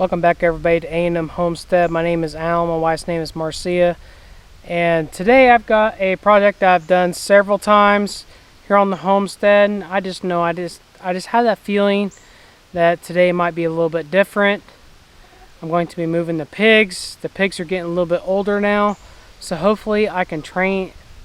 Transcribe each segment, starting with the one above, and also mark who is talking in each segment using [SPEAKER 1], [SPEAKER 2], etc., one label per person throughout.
[SPEAKER 1] Welcome back everybody to A&M Homestead. My name is Al, my wife's name is Marcia, and today I've got a project that I've done several times here on the homestead. And I just had that feeling that today might be a little bit different. I'm going to be moving the pigs. The pigs are getting a little bit older now, so hopefully I can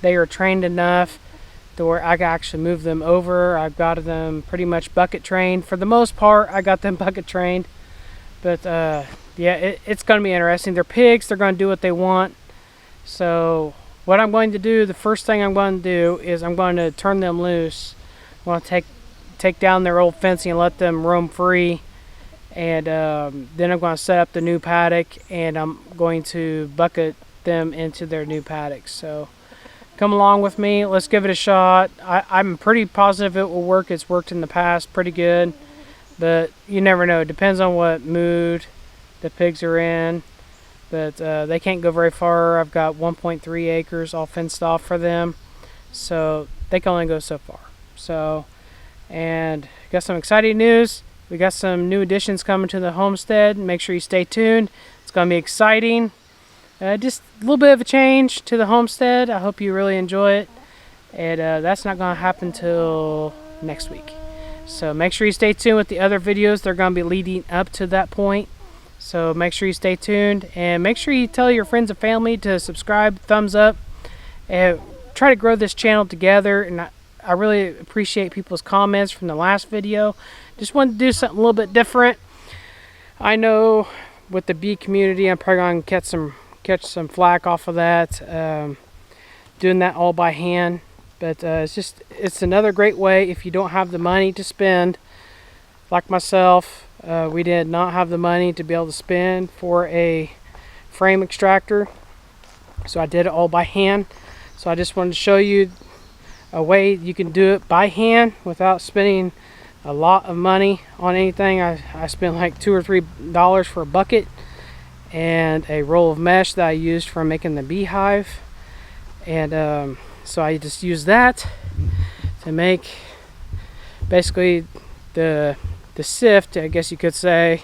[SPEAKER 1] they are trained enough to where I can actually move them over. I've got them pretty much bucket trained. For the most part, I got them bucket trained. But yeah, it's going to be interesting. They're pigs. They're going to do what they want. So what I'm going to do, the first thing I'm going to do is I'm going to turn them loose. I'm going to take down their old fencing and let them roam free. And then I'm going to set up the new paddock, and I'm going to bucket them into their new paddock. So come along with me. Let's give it a shot. I'm pretty positive it will work. It's worked in the past pretty good. But you never know. It depends on what mood the pigs are in. But they can't go very far. I've got 1.3 acres all fenced off for them. So they can only go so far. So, and got some exciting news. We got some new additions coming to the homestead. Make sure you stay tuned. It's going to be exciting. Just a little bit of a change to the homestead. I hope you really enjoy it. And that's not going to happen till next week. So make sure you stay tuned with the other videos. They're going to be leading up to that point. So make sure you stay tuned. And make sure you tell your friends and family to subscribe, thumbs up. And try to grow this channel together. And I really appreciate people's comments from the last video. Just wanted to do something a little bit different. I know with the bee community, I'm probably going to catch some flack off of that. Doing that all by hand. But it's another great way if you don't have the money to spend. Like myself, we did not have the money to be able to spend for a frame extractor. So I did it all by hand. So I just wanted to show you a way you can do it by hand without spending a lot of money on anything. I spent like $2 or $3 for a bucket and a roll of mesh that I used for making the beehive. And so I just use that to make basically the sift, I guess you could say,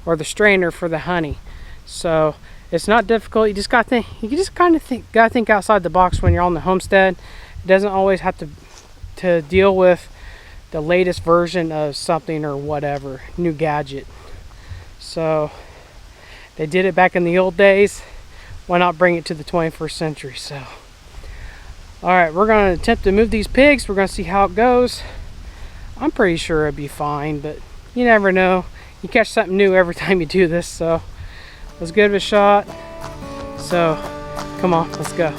[SPEAKER 1] or the strainer for the honey. So it's not difficult. You just gotta think outside the box when you're on the homestead. It doesn't always have to deal with the latest version of something or whatever new gadget. So they did it back in the old days. Why not bring it to the 21st century? So. Alright, we're going to attempt to move these pigs. We're going to see how it goes. I'm pretty sure it'll be fine, but you never know. You catch something new every time you do this, so let's give it a shot. So, come on, let's go.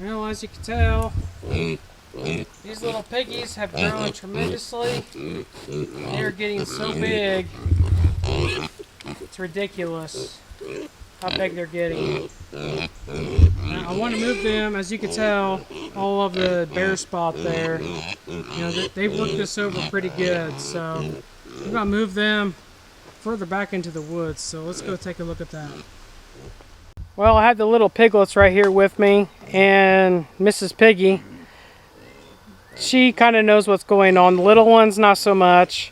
[SPEAKER 1] Well, as you can tell, these little piggies have grown tremendously. They're getting so big, it's ridiculous how big they're getting. Now, I want to move them. As you can tell, all of the bare spot there, they've worked this over pretty good. So we're going to move them further back into the woods. So let's go take a look at that. Well, I have the little piglets right here with me, and Mrs. Piggy, she kind of knows what's going on. The little ones, not so much.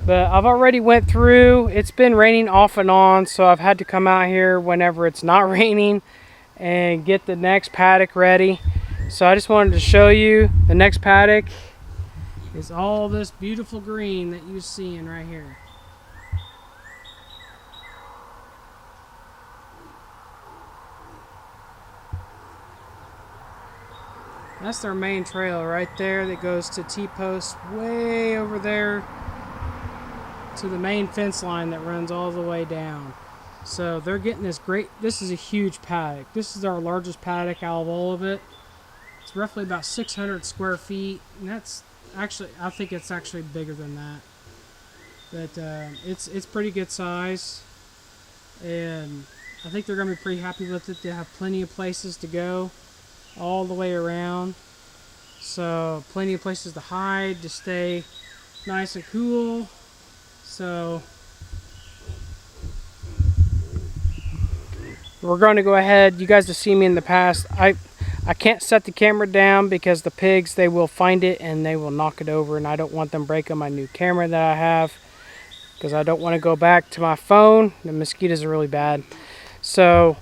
[SPEAKER 1] But I've already went through. It's been raining off and on, so I've had to come out here whenever it's not raining and get the next paddock ready. So I just wanted to show you the next paddock is all this beautiful green that you're seeing right here. That's their main trail right there that goes to T-post way over there to the main fence line that runs all the way down. So they're getting this is a huge paddock. This is our largest paddock out of all of it. It's roughly about 600 square feet, and that's actually, I think it's actually bigger than that. But it's pretty good size. and I think they're going to be pretty happy with it. They have plenty of places to go all the way around, so plenty of places to hide, to stay nice and cool. So we're going to go ahead. You guys have seen me in the past. I can't set the camera down because the pigs, they will find it and they will knock it over, and I don't want them breaking my new camera that I have, because I don't want to go back to my phone. The mosquitoes are really bad. So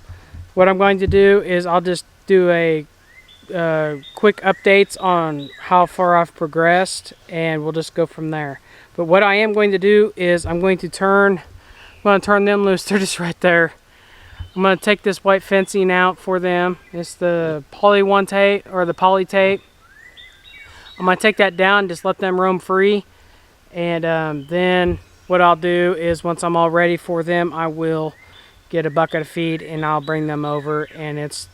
[SPEAKER 1] what I'm going to do is I'll just do a quick updates on how far I've progressed, and we'll just go from there. But what I am going to do is I'm going to turn them loose. They're just right there. I'm going to take this white fencing out for them. It's the poly tape, or the poly tape. I'm going to take that down and just let them roam free. And then what I'll do is, once I'm all ready for them, I will get a bucket of feed and I'll bring them over, and it's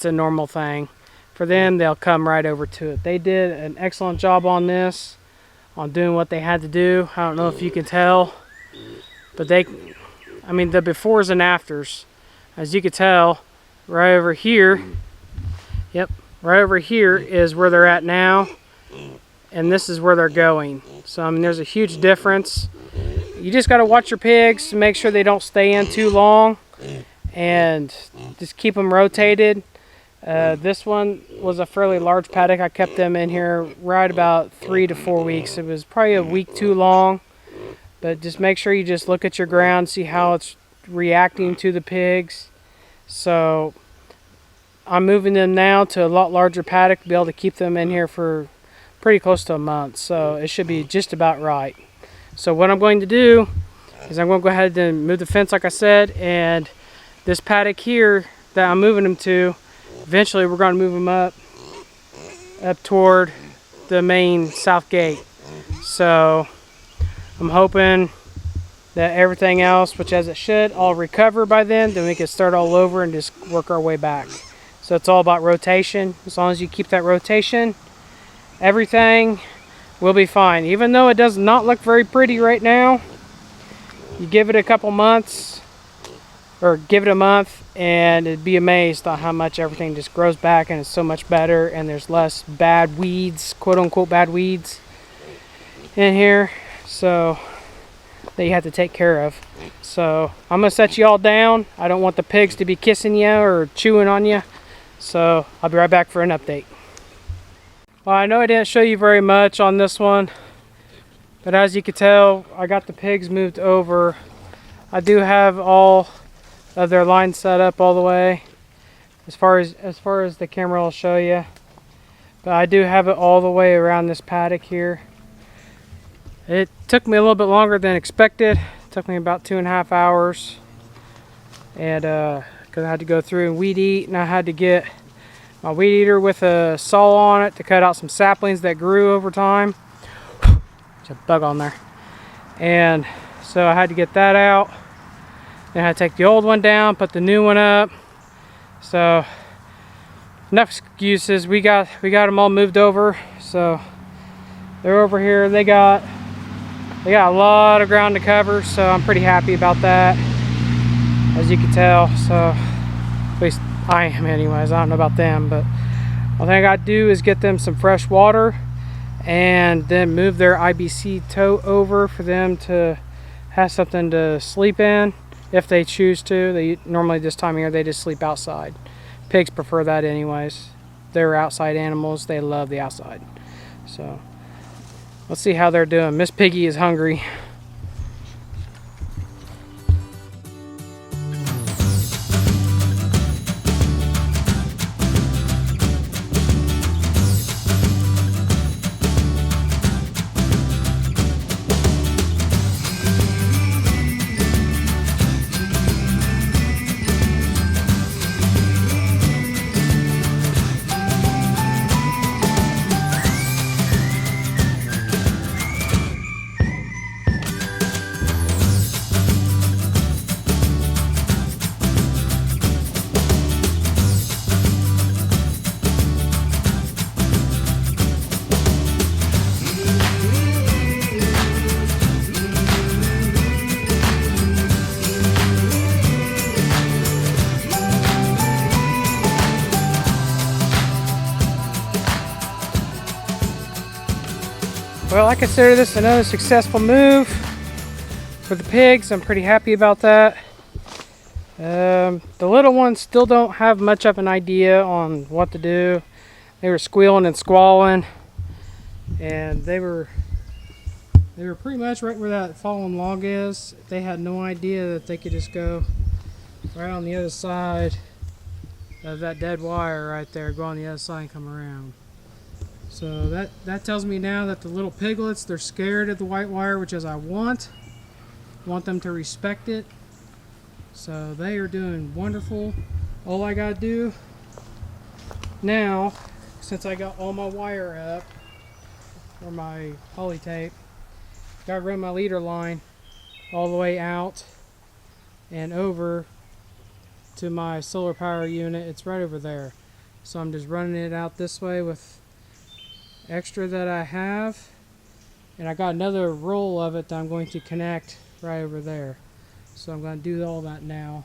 [SPEAKER 1] a normal thing. For them, they'll come right over to it. They did an excellent job on this, on doing what they had to do. I don't know if you can tell, but the befores and afters. As you can tell, right over here, right over here is where they're at now, and this is where they're going. So there's a huge difference. You just got to watch your pigs to make sure they don't stay in too long, and just keep them rotated. This one was a fairly large paddock. I kept them in here right about 3 to 4 weeks. It was probably a week too long, but just make sure you just look at your ground, see how it's reacting to the pigs. So I'm moving them now to a lot larger paddock to be able to keep them in here for pretty close to a month. So it should be just about right. So what I'm going to do is I'm going to go ahead and move the fence like I said, and this paddock here that I'm moving them to, eventually we're going to move them up toward the main south gate. So I'm hoping that everything else, which as it should, all recover by then we can start all over and just work our way back. So it's all about rotation. As long as you keep that rotation, everything will be fine. Even though it does not look very pretty right now, you give it a couple months, or give it a month, and it'd be amazed at how much everything just grows back, and it's so much better, and there's less bad weeds, quote unquote bad weeds in here, so that you have to take care of. So I'm gonna set you all down. I don't want the pigs to be kissing you or chewing on you, so I'll be right back for an update. Well, I know I didn't show you very much on this one, but as you can tell, I got the pigs moved over. I do have all of their lines set up all the way as far as the camera will show you, but I do have it all the way around this paddock here. It took me a little bit longer than expected. It took me about 2.5 hours, and because I had to go through and weed eat, and I had to get my weed eater with a saw on it to cut out some saplings that grew over time. There's a bug on there, and so I had to get that out. Then I had to take the old one down, put the new one up. So enough excuses. We got them all moved over, so they're over here. They got a lot of ground to cover, so I'm pretty happy about that, as you can tell. So at least I am anyways. I don't know about them, but all thing I got to do is get them some fresh water and then move their IBC tote over for them to have something to sleep in if they choose to. They normally, this time of year, they just sleep outside. Pigs prefer that anyways. They're outside animals. They love the outside. So let's see how they're doing. Miss Piggy is hungry. Well, I consider this another successful move for the pigs. I'm pretty happy about that. The little ones still don't have much of an idea on what to do. They were squealing and squalling, and they were pretty much right where that fallen log is. They had no idea that they could just go right on the other side of that dead wire right there, go on the other side and come around. So that tells me now that the little piglets, they're scared of the white wire, which is I want them to respect it. So they are doing wonderful. All I gotta do now, since I got all my wire up, or my poly tape, gotta run my leader line all the way out and over to my solar power unit. It's right over there. So I'm just running it out this way with extra that I have, and I got another roll of it that I'm going to connect right over there. So I'm going to do all that now.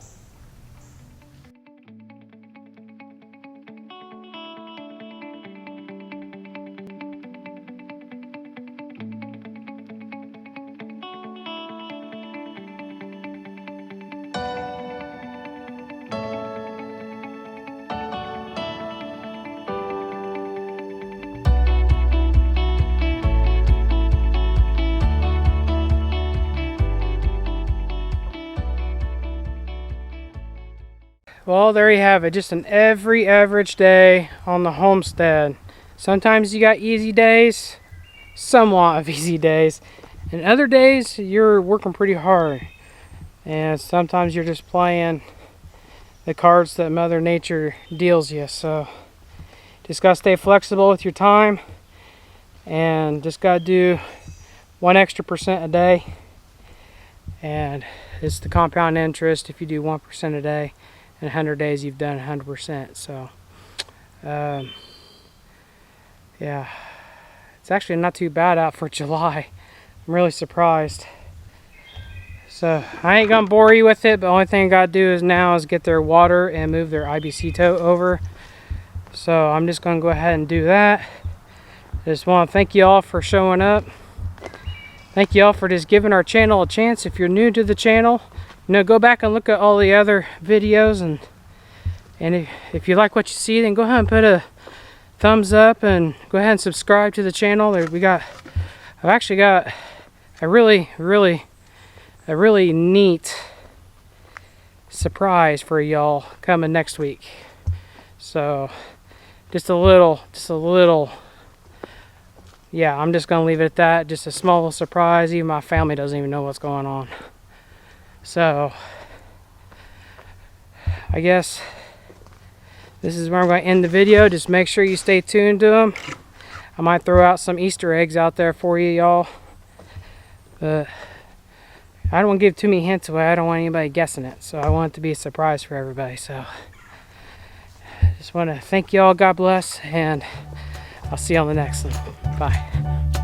[SPEAKER 1] Well, there you have it. Just an every average day on the homestead. Sometimes you got easy days, somewhat of easy days, and other days you're working pretty hard. And sometimes you're just playing the cards that Mother Nature deals you. So just gotta stay flexible with your time, and just gotta do 1 extra percent a day. And it's the compound interest. If you do 1% a day, in 100 days you've done 100%. So yeah, it's actually not too bad out for July. I'm really surprised. So I ain't gonna bore you with it, but the only thing I gotta do is now is get their water and move their IBC tote over. So I'm just gonna go ahead and do that. I just want to thank you all for showing up. Thank you all for just giving our channel a chance. If you're new to the channel, go back and look at all the other videos, and if you like what you see, then go ahead and put a thumbs up and go ahead and subscribe to the channel. I've actually got a really neat surprise for y'all coming next week. So just a little, yeah, I'm just gonna leave it at that. Just a small little surprise. Even my family doesn't even know what's going on. So I guess this is where I'm going to end the video. Just make sure you stay tuned to them. I might throw out some Easter eggs out there for you, y'all. But I don't want to give too many hints away. I don't want anybody guessing it. So I want it to be a surprise for everybody. So just want to thank y'all. God bless. And I'll see you on the next one. Bye.